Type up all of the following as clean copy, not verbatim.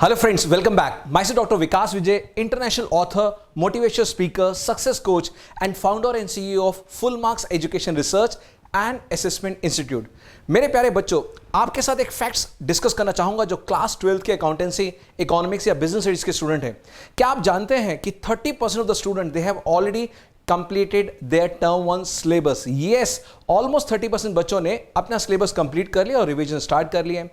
Hello friends, welcome back. Myself Dr. Vikas Vijay, international author, motivational speaker, success coach and founder and CEO of Full Marks Education Research and Assessment Institute. मेरे प्यारे बच्चों, आपके साथ एक facts discuss करना चाहूंगा जो class 12 के अकाउंटेंसी, इकोनॉमिक्स या बिजनेस स्टडीज के स्टूडेंट हैं। क्या आप जानते हैं कि 30% of the student they have already completed their term 1 syllabus? Yes, almost 30% बच्चों ने अपना सिलेबस कंप्लीट कर लिया और रिवीजन स्टार्ट कर लिया।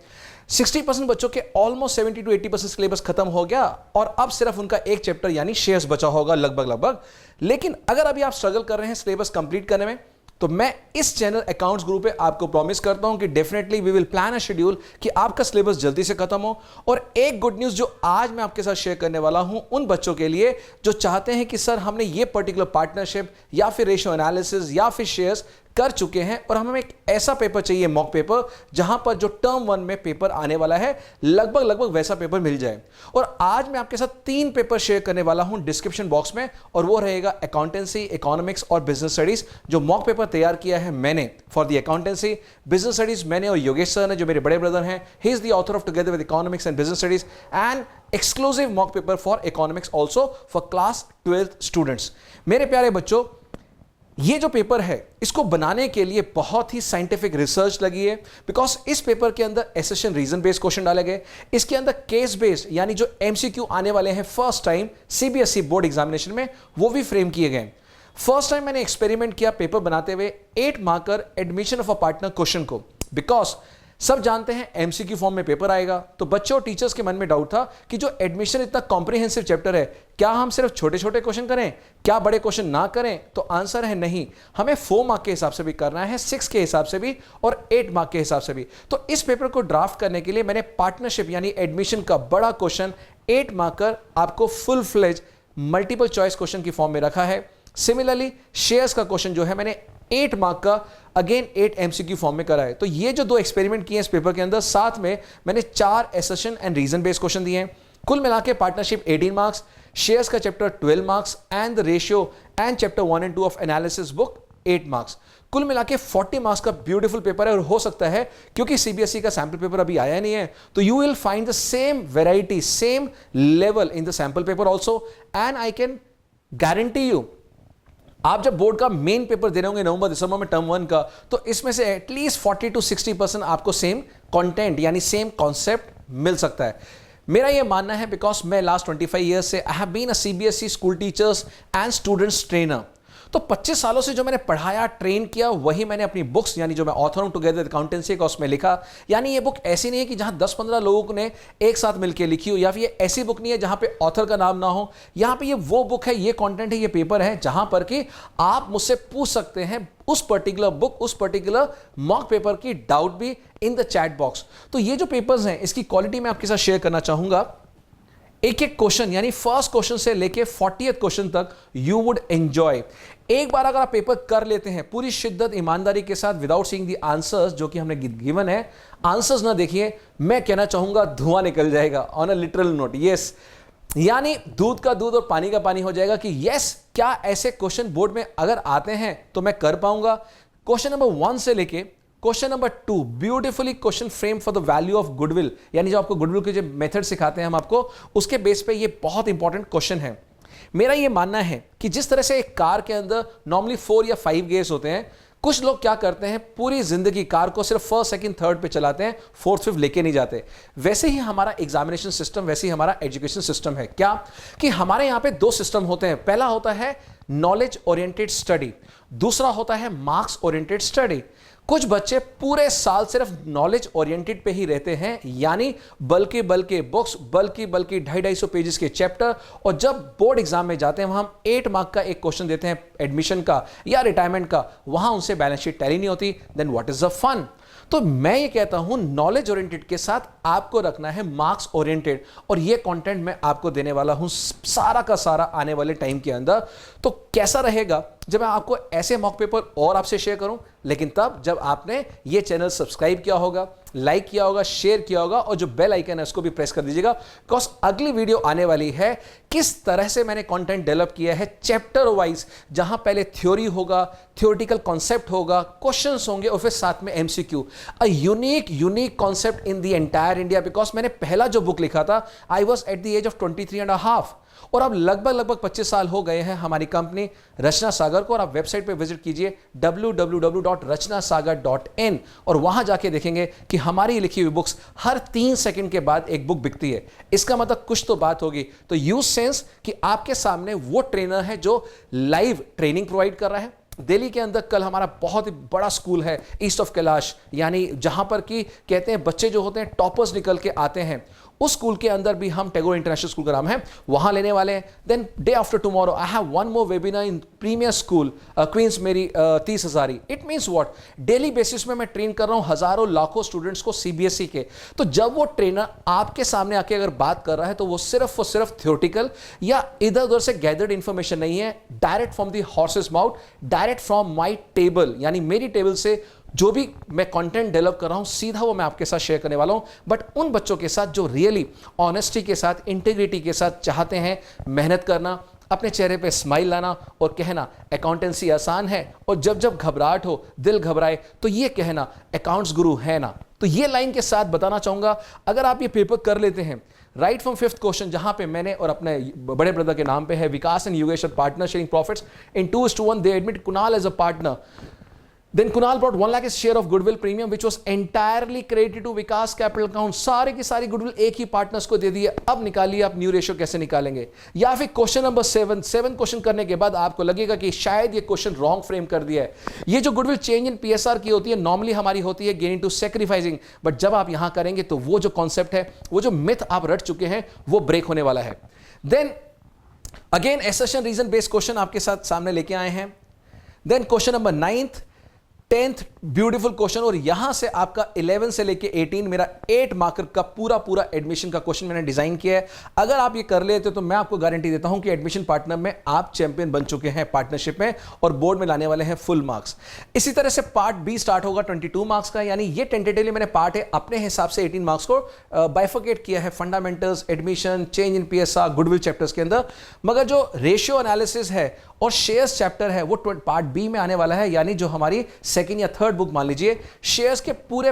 60% बच्चों के ऑलमोस्ट 70 to 80% सिलेबस खत्म हो गया और अब सिर्फ उनका एक चैप्टर यानी शेयर्स बचा होगा लगभग। लेकिन अगर अभी आप स्ट्रगल कर रहे हैं सिलेबस कंप्लीट करने में, तो मैं इस चैनल अकाउंट्स ग्रुप पे आपको प्रॉमिस करता हूं कि definitely we will plan a schedule कि आपका सिलेबस जल्दी से खत्म हो। और एक गुड न्यूज़ जो आज मैं आपके साथ शेयर करने वाला हूं उन बच्चों के लिए जो चाहते हैं कि सर हमने ये पर्टिकुलर पार्टनरशिप या फिर रेशियो एनालिसिस या फिर शेयर्स कर चुके हैं और हमें एक ऐसा पेपर चाहिए, मॉक पेपर, जहां पर जो टर्म 1 में पेपर आने वाला है लगभग वैसा पेपर मिल जाए। और आज मैं आपके साथ 3 पेपर शेयर करने वाला हूं डिस्क्रिप्शन बॉक्स में, और वो रहेगा अकाउंटेंसी, इकोनॉमिक्स और बिजनेस स्टडीज। जो मॉक पेपर तैयार किया है मैंने for the accountancy, business studies मैंने और योगेश सर ने जो मेरे बड़े ब्रदर हैं, he is the author of together with economics and business studies and exclusive mock paper for economics also for class 12 students. मेरे प्यारे बच्चों, ये जो पेपर है इसको बनाने के लिए बहुत ही साइंटिफिक रिसर्च लगी है, बिकॉज इस पेपर के अंदर एसेशन रीजन बेस्ड क्वेश्चन डाले गए, इसके अंदर केस बेस्ड यानी जो एमसीक्यू आने वाले हैं first time CBSE board examination में, वो भी फ्रेम किए गए। फर्स्ट टाइम मैंने एक्सपेरिमेंट किया पेपर बनाते हुए 8 marker admission of a partner question को, बिकॉज सब जानते हैं एमसीक्यू फॉर्म में पेपर आएगा, तो बच्चों और टीचर्स के मन में डाउट था कि जो एडमिशन इतना कॉम्प्रिहेंसिव चैप्टर है, क्या हम सिर्फ छोटे छोटे क्वेश्चन करें, क्या बड़े क्वेश्चन ना करें? तो आंसर है नहीं, हमें 4 मार्क के हिसाब से भी करना है, 6 के हिसाब से भी और 8 मार्क के हिसाब से भी। तो इस पेपर को ड्राफ्ट करने के लिए मैंने पार्टनरशिप यानी एडमिशन का बड़ा क्वेश्चन 8 मार्कर आपको full fledge multiple choice question की फॉर्म में रखा है। सिमिलरली शेयर्स का क्वेश्चन जो है मैंने 8 मार्क का अगेन 8 एमसीक्यू फॉर्म में करा है। तो ये जो 2 एक्सपेरिमेंट किए हैं इस पेपर के अंदर, साथ में मैंने 4 assertion and reason based question दिए हैं। कुल मिला के पार्टनरशिप 18 मार्क्स, शेयर्स का chapter 12 marks and the ratio and chapter 1 and 2 of analysis book 8 marks. कुल मिला के 40 मार्क्स का ब्यूटीफुल पेपर है। और हो सकता है क्योंकि सीबीएसई का सैंपल पेपर अभी आया नहीं है, तो you will find the same variety, same level in the sample paper also, and I can guarantee you आप जब बोर्ड का मेन पेपर दे रहे होंगे नवंबर दिसंबर में टर्म 1 का, तो इसमें से एटलीस्ट 40 to 60% आपको सेम कंटेंट यानी सेम कॉन्सेप्ट मिल सकता है। मेरा यह मानना है, बिकॉज मैं लास्ट 25 ईयर्स से I have been a CBSE school teachers and students trainer. तो 25 सालों से जो मैंने पढ़ाया, ट्रेन किया, वही मैंने अपनी बुक्स यानी जो मैं ऑथर हूं टुगेदर विद अकाउंटेंसी का, उसमें लिखा। यानी ये बुक ऐसी नहीं है कि जहां 10-15 लोगों ने एक साथ मिलकर लिखी हो, या फिर ये ऐसी बुक नहीं है जहां पे ऑथर का नाम ना हो। यहां पे ये वो बुक है, ये कंटेंट है, ये पेपर है जहां पर कि आप मुझसे पूछ सकते हैं उस पर्टिकुलर बुक, उस पर्टिकुलर मॉक पेपर की डाउट भी इन द चैट बॉक्स। तो ये जो पेपर्स हैं इसकी क्वालिटी मैं आपके साथ शेयर करना चाहूंगा। एक क्वेश्चन यानी फर्स्ट क्वेश्चन से लेके 40th क्वेश्चन तक यू वुड एंजॉय। एक बार अगर आप पेपर कर लेते हैं पूरी शिद्दत ईमानदारी के साथ, विदाउट सीइंग द आंसर्स जो कि हमने गिवन है, आंसर्स ना देखिए, मैं कहना चाहूंगा धुआं निकल जाएगा on a literal note. Yes, यानी दूध का दूध और पानी का पानी हो जाएगा कि यस, क्या ऐसे क्वेश्चन बोर्ड में अगर आते हैं तो मैं कर पाऊंगा। क्वेश्चन नंबर 1 से लेके question number 2 beautifully question frame for the value of goodwill, यानी जो आपको गुडविल के जो मेथड सिखाते हैं हम आपको, उसके बेस पे ये बहुत इंपॉर्टेंट क्वेश्चन है। मेरा ये मानना है कि जिस तरह से एक कार के अंदर नॉर्मली 4 या 5 गियर्स होते हैं, कुछ लोग क्या करते हैं पूरी जिंदगी कार को सिर्फ फर्स्ट, सेकंड, थर्ड पे चलाते हैं, फोर्थ, फिफ्थ लेके नहीं जाते। वैसे ही हमारा एग्जामिनेशन सिस्टम, वैसे ही हमारा एजुकेशन सिस्टम है। क्या कि हमारे यहां पे 2 सिस्टम होते हैं। पहला होता है नॉलेज ओरिएंटेड स्टडी, दूसरा होता है मार्क्स ओरिएंटेड स्टडी। कुछ बच्चे पूरे साल सिर्फ नॉलेज ओरिएंटेड पे ही रहते हैं, यानी बल्कि बुक्स, बल्कि 250-250 पेजेस के चैप्टर, और जब बोर्ड एग्जाम में जाते हैं वहां हम 8 मार्क का एक क्वेश्चन देते हैं एडमिशन का या रिटायरमेंट का, वहां उनसे बैलेंस शीट टैली नहीं होती। Then what is the fun? तो मैं ये कहता हूं नॉलेज ओरिएंटेड के साथ आपको रखना है मार्क्स ओरिएंटेड, और ये कंटेंट मैं आपको देने वाला हूं सारा का सारा आने वाले टाइम के अंदर। तो कैसा रहेगा जब मैं आपको ऐसे मॉक पेपर और आपसे शेयर करूं, लेकिन तब जब आपने ये चैनल सब्सक्राइब किया होगा, लाइक किया होगा, शेयर किया होगा और जो बेल आइकन है उसको भी प्रेस कर दीजिएगा, बिकॉज अगली वीडियो आने वाली है किस तरह से मैंने कंटेंट डेवलप किया है चैप्टर वाइज, जहां पहले थ्योरी होगा, थ्योरेटिकल कॉन्सेप्ट होगा, क्वेश्चंस होंगे और फिर साथ में MCQ, a unique concept in the entire India. Because मैंने पहला जो बुक लिखा था, I was at the age of 23.5 और अब लगभग 25 साल हो गए हैं हमारी कंपनी रचना सागर को। और आप वेबसाइट पे विजिट कीजिए www.rachnasagar.in और वहां जाके देखेंगे कि हमारी लिखी हुई बुक्स हर 3 सेकंड के बाद एक बुक बिकती है। इसका मतलब कुछ तो बात होगी। तो यूज सेंस कि आपके सामने वो ट्रेनर है जो लाइव ट्रेनिंग प्रोवाइड कर रहा है। दिल्ली के अंदर कल हमारा बहुत ही बड़ा स्कूल है ईस्ट ऑफ कैलाश, यानी जहां पर कि कहते हैं बच्चे जो होते हैं टॉपर्स निकल के आते हैं, उस स्कूल के अंदर भी हम टैगोर इंटरनेशनल स्कूल का नाम है, वहां लेने वाले हैं। Then day after tomorrow I have one more webinar in premier school Queens Mary 30 Hazari. It means what, daily basis में मैं ट्रेन कर रहा हूं हजारों लाखों स्टूडेंट्स को सीबीएसई के। तो जब वो ट्रेनर आपके सामने आके अगर बात कर रहा है तो वो सिर्फ थ्योरेटिकल या इधर उधर से गैदर्ड इंफॉर्मेशन नहीं है, direct from the horses mouth, direct from my table, यानी मेरी टेबल से जो भी मैं कंटेंट डेवलप कर रहा हूं सीधा वो मैं आपके साथ शेयर करने वाला हूं। बट उन बच्चों के साथ जो रियली ऑनेस्टी के साथ, इंटीग्रिटी के साथ चाहते हैं मेहनत करना, अपने चेहरे पे स्माइल लाना और कहना अकाउंटेंसी आसान है, और जब जब घबराहट हो, दिल घबराए, तो ये कहना अकाउंट्स गुरु है ना। तो ये लाइन के साथ बताना चाहूंगा, अगर आप ये पेपर कर लेते हैं राइट फ्रॉम 5th क्वेश्चन, जहां पे मैंने और अपने बड़े ब्रदर के नाम पे है Vikas and Yogesh partner sharing profits in 2:1, they admit Kunal as a partner. Then Kunal brought 1 lakh share of goodwill premium which was entirely credited to Vikas capital account। सारे की सारी गुडविल एक ही पार्टनर्स को दे दी है। अब निकालिए आप न्यू रेशियो कैसे निकालेंगे। या फिर क्वेश्चन नंबर 7 क्वेश्चन करने के बाद आपको लगेगा कि शायद ये क्वेश्चन रॉन्ग फ्रेम कर दिया है। ये जो गुडविल चेंज इन पीएसआर की होती है नॉर्मली हमारी होती है गेन टू सेक्रीफाइसिंग, बट जब आप यहां करेंगे तो वो जो कॉन्सेप्ट है, वो जो मिथ आप रट चुके हैं, वो ब्रेक होने वाला है। Then again assertion reason based question आपके साथ सामने लेके आए हैं। Then question number 9th 10th beautiful question, और यहां से आपका 11 से लेके 18 मेरा 8 मार्कर का पूरा एडमिशन का क्वेश्चन मैंने डिजाइन किया है। अगर आप ये कर लेते तो मैं आपको गारंटी देता हूं कि एडमिशन पार्टनर में आप चैंपियन बन चुके हैं पार्टनरशिप में, और बोर्ड में लाने वाले हैं फुल मार्क्स। इसी तरह से पार्ट बी स्टार्ट होगा 22 मार्क्स का, यानी ये टेंटेटिवली मैंने पार्ट है अपने हिसाब से 18 मार्क्स को बाइफर्केट किया है, fundamentals, admission, change in PSR, goodwill chapters के अंदर। मगर जो रेशियो एनालिसिस है और शेयर्स चैप्टर है वो पार्ट बी में आने वाला है, यानी जो हमारी सेकंड या थर्ड बुक मान लीजिए। शेयर्स के पूरे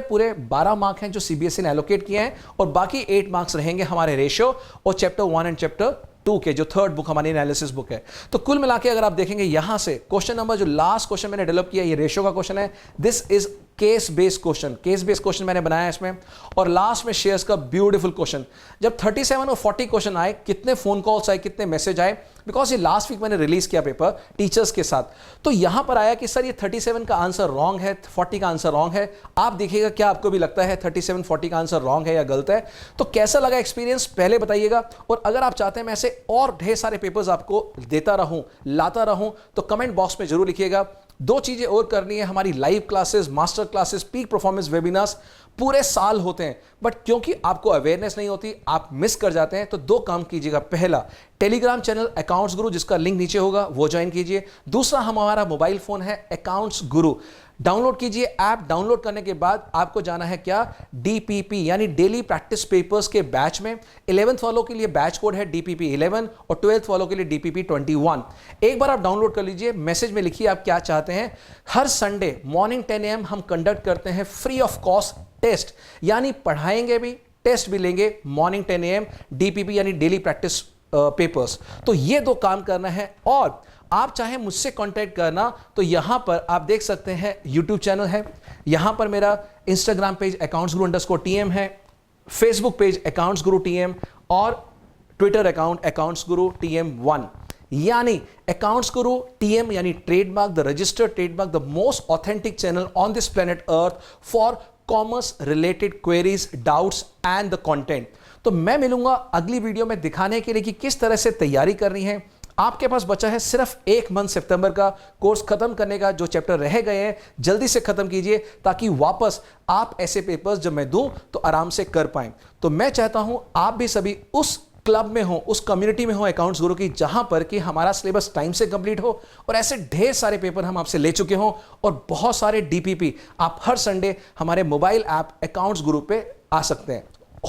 12 मार्क हैं जो सीबीएसई ने एलोकेट किए हैं, और बाकी 8 मार्क्स रहेंगे हमारे रेशियो और चैप्टर 1 एंड चैप्टर 2 के, जो थर्ड बुक हमारी एनालिसिस बुक है। तो कुल मिला के अगर आप देखेंगे यहां से क्वेश्चन नंबर, जो लास्ट क्वेश्चन मैंने डेवलप किया, ये रेशियो का क्वेश्चन है। This is case based question मैंने बनाया इसमें। और लास्ट में शेयर्स का ब्यूटीफुल क्वेश्चन। जब 37 और 40 क्वेश्चन आए, कितने फोन कॉल्स आए, कितने मैसेज आए, बिकॉज ये लास्ट वीक मैंने रिलीज किया पेपर टीचर्स के साथ। तो यहां पर आया कि सर ये 37 का आंसर रॉन्ग है, 40 का आंसर रॉन्ग है। आप देखिएगा क्या आपको भी लगता है 37 40 का आंसर रॉन्ग है या गलत है। तो कैसा लगा एक्सपीरियंस पहले बताइएगा, और अगर आप चाहते हैं मैं ऐसे और ढेर सारे पेपर्स आपको देता रहूं, लाता रहूं, तो कमेंट बॉक्स में जरूर लिखिएगा। 2 चीजें और करनी है, हमारी live classes, master classes, peak performance webinars पूरे साल होते हैं, बट क्योंकि आपको अवेयरनेस नहीं होती, आप मिस कर जाते हैं। तो 2 काम कीजिएगा, पहला टेलीग्राम चैनल अकाउंट्स गुरु, जिसका लिंक नीचे होगा, वो ज्वाइन कीजिए। दूसरा हमारा मोबाइल फोन है अकाउंट्स गुरु, डाउनलोड कीजिए। ऐप डाउनलोड करने के बाद आपको जाना है क्या, डीपीपी यानी डेली प्रैक्टिस पेपर्स के बैच में। 11th वालों के लिए बैच कोड है डीपीपी 11 और 12th वालों के लिए डीपीपी 21। एक बार आप डाउनलोड कर लीजिए, मैसेज में लिखिए आप क्या चाहते हैं। हर संडे मॉर्निंग 10 AM हम कंडक्ट करते हैं फ्री ऑफ कॉस्ट टेस्ट, यानी पढ़ाएंगे भी, टेस्ट भी लेंगे। मॉर्निंग 10 AM डीपीपी यानी डेली प्रैक्टिस पेपर्स। तो ये 2 काम करना है। और आप चाहे मुझसे कांटेक्ट करना तो यहां पर आप देख सकते हैं यूट्यूब चैनल है, यहां पर मेरा इंस्टाग्राम पेज accountsguru_tm है, फेसबुक पेज accountsguru_tm और ट्विटर अकाउंट accountsguru_tm1। यानी अकाउंट्स गुरु टीएम यानी trademark, the registered trademark, the most authentic channel on this planet earth for commerce related queries, doubts and the content. तो मैं मिलूंगा अगली video में दिखाने के लिए कि किस तरह से तैयारी करनी है। आपके पास बचा है सिर्फ 1 मंथ सितंबर का कोर्स खत्म करने का। जो चैप्टर रह गए हैं जल्दी से खत्म कीजिए, ताकि वापस आप ऐसे पेपर्स जब मैं दूं तो आराम से कर पाएं। तो मैं चाहता हूं आप भी सभी उस क्लब में हो, उस कम्युनिटी में हो अकाउंट्स गुरु की, जहां पर कि हमारा सिलेबस टाइम से कंप्लीट हो और ऐसे ढेर सारे पेपर हम आपसे ले चुके हो और बहुत सारे डीपीपी आप हर संडे हमारे मोबाइल ऐप अकाउंट्स गुरु पे आ सकते हैं।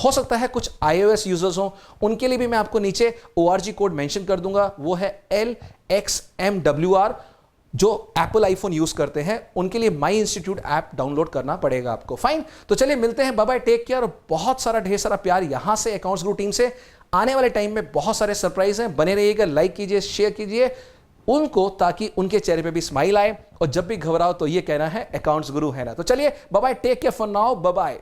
हो सकता है कुछ iOS यूजर्स हो, उनके लिए भी मैं आपको नीचे ORG कोड मेंशन कर दूंगा, वो है LXMWR। जो एप्पल आईफोन यूज करते हैं उनके लिए माई इंस्टीट्यूट ऐप डाउनलोड करना पड़ेगा आपको। फाइन, तो चलिए मिलते हैं, बाय बाय, टेक केयर। और बहुत सारा ढेर सारा प्यार यहां से अकाउंट्स गुरु टीम से। आने वाले टाइम में बहुत सारे सरप्राइज हैं, बने रहिएगा, लाइक कीजिए, शेयर कीजिए उनको, ताकि उनके चेहरे पे भी स्माइल आए और जब भी घबराओ तो ये कहना है अकाउंट्स गुरु है ना। तो चलिए bye bye, take care for now, bye bye.